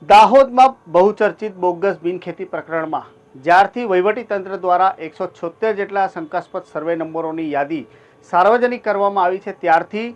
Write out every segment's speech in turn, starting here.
દાહોદમાં બહુચર્ચિત બોગસ બિનખેતી પ્રકરણમાં જ્યારથી વહીવટીતંત્ર દ્વારા 176 જેટલા શંકાસ્પદ સર્વે નંબરોની યાદી સાર્વજનિક કરવામાં આવી છે ત્યારથી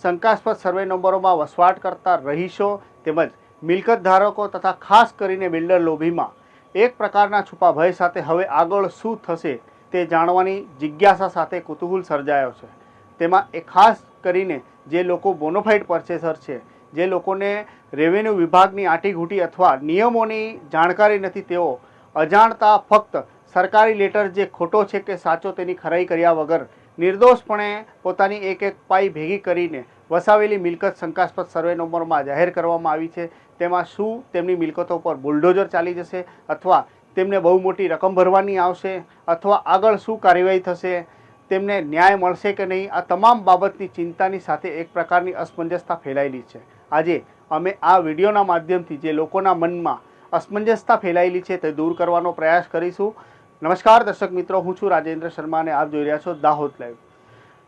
શંકાસ્પદ સર્વે નંબરોમાં વસવાટ કરતા રહીશો તેમજ મિલકત ધારકો તથા ખાસ કરીને બિલ્ડર લોભીમાં એક પ્રકારના છુપા ભય સાથે હવે આગળ શું થશે તે જાણવાની જિજ્ઞાસા સાથે કુતૂહલ સર્જાયો છે। તેમાં એ ખાસ કરીને જે લોકો બોનોફાઇડ પરચેસર છે, જે લોકોને રેવન્યુ વિભાગની આંટીઘૂંટી અથવા નિયમોની જાણકારી નથી, તેઓ અજાણતા ફક્ત સરકારી લેટર જે ખોટો છે કે સાચો તેની ખરાઈ કર્યા વગર નિર્દોષપણે પોતાની એક એક પાઈ ભેગી કરીને વસાવેલી મિલકત શંકાસ્પદ સર્વે નંબરમાં જાહેર કરવામાં આવી છે। તેમાં શું તેમની મિલકતો પર બુલડોઝર ચાલી જશે અથવા તેમને બહુ મોટી રકમ ભરવાની આવશે અથવા આગળ શું કાર્યવાહી થશે, તેમને ન્યાય મળશે કે નહીં, આ તમામ બાબતની ચિંતાની સાથે એક પ્રકારની અસમંજસતા ફેલાયેલી છે। આજે અમે આ વિડીયોના માધ્યમથી જે લોકોના મનમાં અસમંજસતા ફેલાયેલી છે તે દૂર કરવાનો પ્રયાસ કરીશું। નમસ્કાર દર્શક મિત્રો, હું છું રાજેન્દ્ર શર્મા અને આપ જોઈ રહ્યા છો દાહોદ લાઈવ।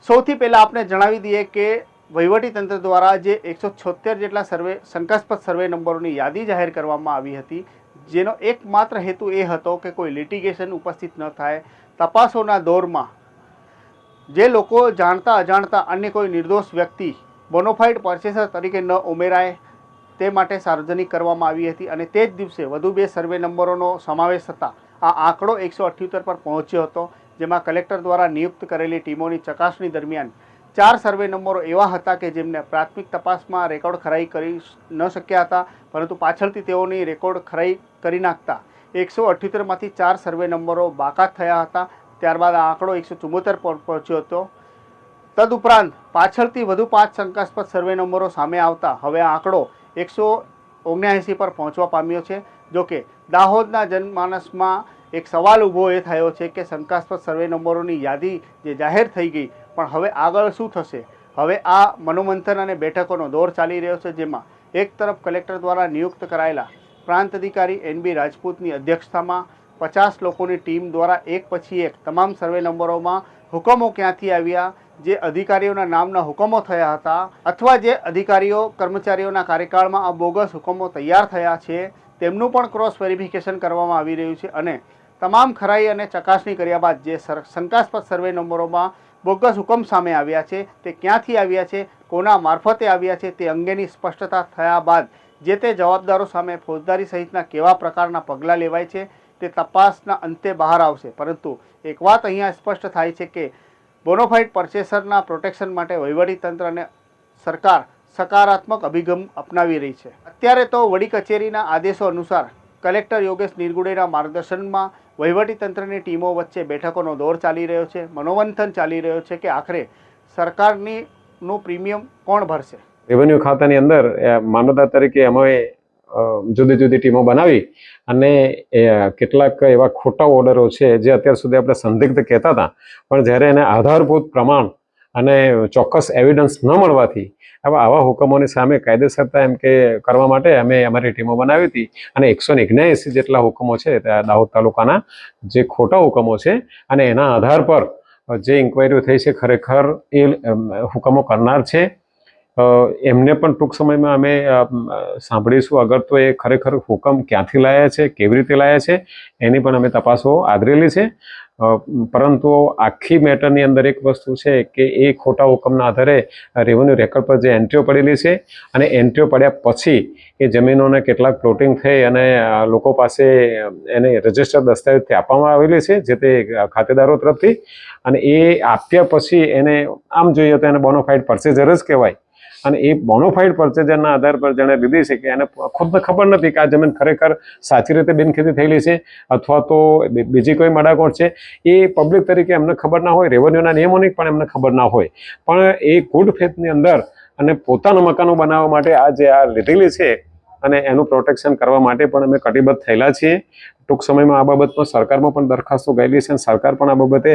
સૌથી પહેલાં આપણે જણાવી દઈએ કે વહીવટીતંત્ર દ્વારા જે 176 જેટલા શંકાસ્પદ સર્વે નંબરોની યાદી જાહેર કરવામાં આવી હતી, જેનો એકમાત્ર હેતુ એ હતો કે કોઈ લિટિગેશન ઉપસ્થિત ન થાય, તપાસોના દોરમાં જે લોકો જાણતા અજાણતા અન્ય કોઈ નિર્દોષ વ્યક્તિ બોનોફાઇડ પરચેસર તરીકે ન ઉમેરાય તે માટે સાર્વજનિક કરવામાં આવી હતી અને તે જ દિવસે વધુ 2 સર્વે નંબરોનો સમાવેશ થતાં આ આંકડો 178 પર પહોંચ્યો હતો, જેમાં કલેક્ટર દ્વારા નિયુક્ત કરેલી ટીમોની ચકાસણી દરમિયાન 4 સર્વે નંબરો એવા હતા કે જેમને પ્રાથમિક તપાસમાં રેકોર્ડ ખરાઈ કરી ન શક્યા હતા, પરંતુ પાછળથી તેઓની રેકોર્ડ ખરાઈ કરી નાખતા 178માંથી 4 સર્વે નંબરો બાકાત થયા હતા। ત્યારબાદ આ આંકડો 174 પર પહોંચ્યો હતો। તદુપરાંત પાછળથી વધુ 5 શંકાસ્પદ સર્વે નંબરો સામે આવતા હવે આ આંકડો 179 પર પહોંચવા પામ્યો છે। જોકે દાહોદના જનમાનસમાં એક સવાલ ઊભો એ થયો છે કે શંકાસ્પદ સર્વે નંબરોની યાદી જે જાહેર થઈ ગઈ, પણ હવે આગળ શું થશે? હવે આ મનોમંથન અને બેઠકોનો દોર ચાલી રહ્યો છે, જેમાં એક તરફ કલેક્ટર દ્વારા નિયુક્ત કરાયેલા પ્રાંત અધિકારી NB રાજપૂતની અધ્યક્ષતામાં 50 લોકોની ટીમ દ્વારા એક પછી એક તમામ સર્વે નંબરોમાં હુકમો ક્યાંથી આવ્યા, જે અધિકારીઓના નામના હુકમો થયા હતા અથવા જે અધિકારીઓ કર્મચારીઓના કાર્યકાળમાં આ બોગસ હુકમો તૈયાર થયા છે તેમનું પણ ક્રોસ વેરિફિકેશન કરવામાં આવી રહ્યું છે અને તમામ ખરાઈ અને ચકાસણી કર્યા બાદ જે શંકાસ્પદ સર્વે નંબરોમાં બોગસ હુકમ સામે આવ્યા છે તે ક્યાંથી આવ્યા છે, કોના મારફતે આવ્યા છે તે અંગેની સ્પષ્ટતા થયા બાદ જે તે જવાબદારો સામે ફોજદારી સહિતના કેવા પ્રકારના પગલાં લેવાય છે તે તપાસના અંતે બહાર આવશે। પરંતુ એક વાત અહીંયા સ્પષ્ટ થાય છે કે બોનોફાઇડ પરચેસરના પ્રોટેક્શન માટે વહીવટીતંત્ર અને સરકાર સકારાત્મક અભિગમ અપનાવી રહી છે। અત્યારે તો વડી કચેરીના આદેશો અનુસાર કલેક્ટર યોગેશ નિરગુડેના માર્ગદર્શનમાં વહીવટીતંત્રની ટીમો વચ્ચે બેઠકોનો દોર ચાલી રહ્યો છે, મનોમંથન ચાલી રહ્યો છે કે આખરે સરકારનું પ્રીમિયમ કોણ ભરશે। રેવન્યુ ખાતાની અંદર મામલતદાર તરીકે અમે જુદી જુદી ટીમો બનાવી અને કેટલાક એવા ખોટા ઓર્ડરો છે જે અત્યાર સુધી આપણે સંદિગ્ધ કહેતા હતા, પણ જ્યારે એને આધારભૂત પ્રમાણ અને ચોક્કસ એવિડન્સ ન મળવાથી આવા હુકમોની સામે કાયદેસરતા એમ કે કરવા માટે અમે અમારી ટીમો બનાવી હતી અને 179 જેટલા હુકમો છે દાહોદ તાલુકાના જે ખોટા હુકમો છે અને એના આધાર પર જે ઇન્ક્વાયરીઓ થઈ છે ખરેખર એ હુકમો કરનાર છે એમને પણ ટૂંક સમયમાં અમે સાંભળીશું। અગર તો એ ખરેખર હુકમ ક્યાંથી લાયા છે, કેવી રીતે લાયા છે એની પણ અમે તપાસો આદરેલી છે। પરંતુ આખી મેટરની અંદર એક વસ્તુ છે કે એ ખોટા હુકમના આધારે રેવન્યુ રેકોર્ડ પર જે એન્ટ્રીઓ પડેલી છે અને એન્ટ્રીઓ પડ્યા પછી એ જમીનોને કેટલાક પ્લોટિંગ થઈ અને લોકો પાસે એને રજિસ્ટર દસ્તાવેજથી આપવામાં આવેલી છે જે તે ખાતેદારો તરફથી, અને એ આપ્યા પછી એને આમ જોઈએ તો એને બોનોફાઇડ પરચેઝર જ કહેવાય અને એ બોનોફાઇડ પરચેઝરના આધાર પર જેણે લીધી છે કે એને ખુદને ખબર નથી કે આ જમીન ખરેખર સાચી રીતે બિનખેતી થયેલી છે અથવા તો બીજી કોઈ મડાકોટ છે, એ પબ્લિક તરીકે એમને ખબર ના હોય, રેવન્યુના નિયમોની પણ એમને ખબર ના હોય, પણ એ ગુડ ફેથની અંદર અને પોતાનું મકાનો બનાવવા માટે આ જે આ લીધેલી છે અને એનું પ્રોટેક્શન કરવા માટે પણ અમે કટિબદ્ધ થયેલા છીએ। ટૂંક સમયમાં આ બાબતમાં સરકારમાં પણ દરખાસ્તો ગયેલી છે અને સરકાર પણ આ બાબતે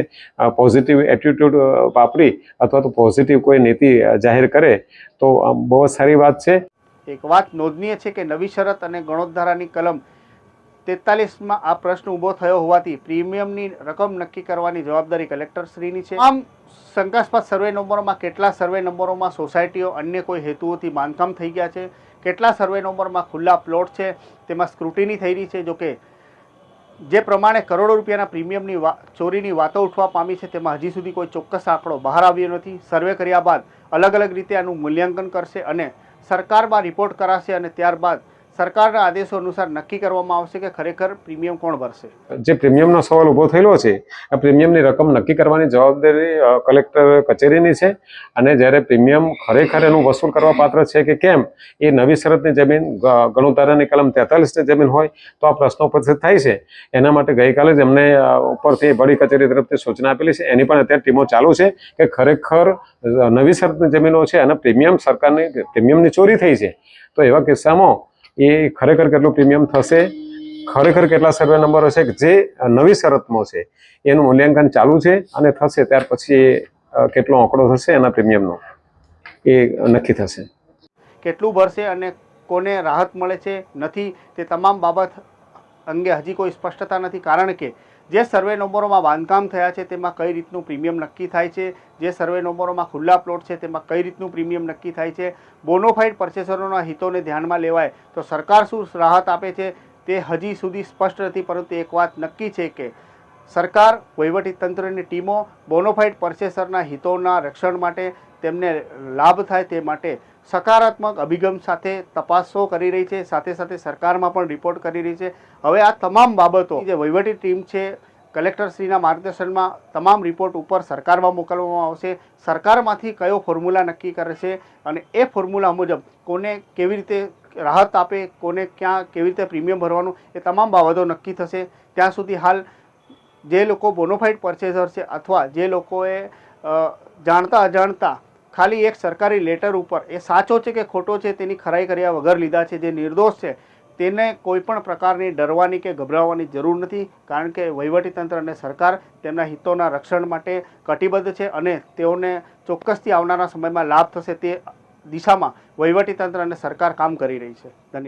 પોઝિટિવ એટીટ્યુડ વાપરી અથવા તો પોઝિટિવ કોઈ નીતિ જાહેર કરે તો બહુ જ સારી વાત છે। એક વાત નોંધનીય છે કે નવી શરત અને ગણોતધારાની કલમ 43માં આ પ્રશ્ન ઊભો થયો હોવાથી પ્રીમિયમની રકમ નક્કી કરવાની જવાબદારી કલેક્ટરશ્રીની છે। આમ શંકાસ્પદ સર્વે નંબરોમાં કેટલા સર્વે નંબરોમાં સોસાયટીઓ અન્ય કોઈ હેતુઓથી બાંધકામ થઈ ગયા છે, કેટલા સર્વે નંબરમાં ખુલ્લા પ્લોટ છે તેમાં સ્ક્રુટિની થઈ રહી છે. જોકે જે પ્રમાણે કરોડો રૂપિયાના પ્રીમિયમની ચોરીની વાતો ઉઠવા પામી છે તેમાં હજી સુધી કોઈ ચોક્કસ આંકડો બહાર આવ્યો નથી. સર્વે કર્યા બાદ અલગ અલગ રીતે આનું મૂલ્યાંકન કરશે અને સરકારમાં રિપોર્ટ કરાશે અને ત્યારબાદ સરકારના આદેશો અનુસાર નક્કી કરવામાં આવશે કે ખરેખર પ્રીમિયમ કોણ ભરશે. જે પ્રીમિયમનો સવાલ ઊભો થયેલો છે આ પ્રીમિયમની રકમ નક્કી કરવાની જવાબદારી કલેક્ટર કચેરીની છે અને જ્યારે પ્રીમિયમ ખરેખર એનું વસૂલ કરવા પાત્ર છે કે કેમ એ નવી શરતની જમીન ગણુધારાની કલમ 43ની જમીન હોય તો આ પ્રશ્નો ઉપસ્થિત થાય છે. એના માટે ગઈકાલે જ એમને ઉપરથી વડી કચેરી તરફથી સૂચના આપેલી છે. એની પણ અત્યારે ટીમો ચાલુ છે કે ખરેખર નવી શરતની જમીનો છે અને પ્રીમિયમ સરકારની પ્રીમિયમની ચોરી થઈ છે તો એવા કિસ્સામાં એ ખરેખર કેટલું પ્રીમિયમ થશે, ખરેખર કેટલા સર્વે નંબરો છે જે નવી શરતમાં છે એનું મૂલ્યાંકન ચાલુ છે અને થશે ત્યાર પછી કેટલો આંકડો થશે એના પ્રીમિયમનો એ નક્કી થશે. કેટલું ભરશે અને કોને રાહત મળે છે નથી તે તમામ બાબત અંગે હજી કોઈ સ્પષ્ટતા નથી. કારણ કે જે સર્વે નંબરોમાં બાંધકામ થયા છે તેમાં કઈ રીતનું પ્રીમિયમ નક્કી થાય છે, જે સર્વે નંબરોમાં ખુલ્લા પ્લોટ છે તેમાં કઈ રીતનું પ્રીમિયમ નક્કી થાય છે, બોનોફાઇડ પરચેસરોના હિતોને ધ્યાનમાં લેવાય તો સરકાર શું રાહત આપે છે તે હજી સુધી સ્પષ્ટ નથી. પરંતુ એક વાત નક્કી છે કે સરકાર વહીવટીતંત્રની ટીમો બોનોફાઇડ પરચેસરના હિતોના રક્ષણ માટે તેમને લાભ થાય તે માટે સકારાત્મક અભિગમ સાથે તપાસો કરી રહી છે. સાથે સાથે સરકારમાં પણ રિપોર્ટ કરી રહી છે. હવે આ તમામ બાબતો જે વહીવટી ટીમ છે કલેક્ટરશ્રીના માર્ગદર્શનમાં તમામ રિપોર્ટ ઉપર સરકારમાં મોકલવામાં આવશે. સરકારમાંથી કયો ફોર્મ્યુલા નક્કી કરે છે અને એ ફોર્મ્યુલા મુજબ કોને કેવી રીતે રાહત આપે, કોને ક્યાં કેવી રીતે પ્રીમિયમ ભરવાનું એ તમામ બાબતો નક્કી થશે. ત્યાં સુધી હાલ જે લોકો બોનોફાઇડ પરચેસર છે અથવા જે લોકોએ જાણતા અજાણતા ખાલી એક સરકારી લેટર ઉપર એ સાચો છે કે ખોટો છે તેની ખરાઈ કર્યા વગર લીધા છે, જે નિર્દોષ છે તેને કોઈ પણ પ્રકારની ડરવાની કે ગભરાવાની જરૂર નથી. કારણ કે વહીવટીતંત્ર અને સરકાર તેમના હિતોના રક્ષણ માટે કટિબદ્ધ છે અને તેઓને ચોક્કસથી આવનારા સમયમાં લાભ થશે તે દિશામાં વહીવટીતંત્ર અને સરકાર કામ કરી રહી છે. ધન્યવાદ.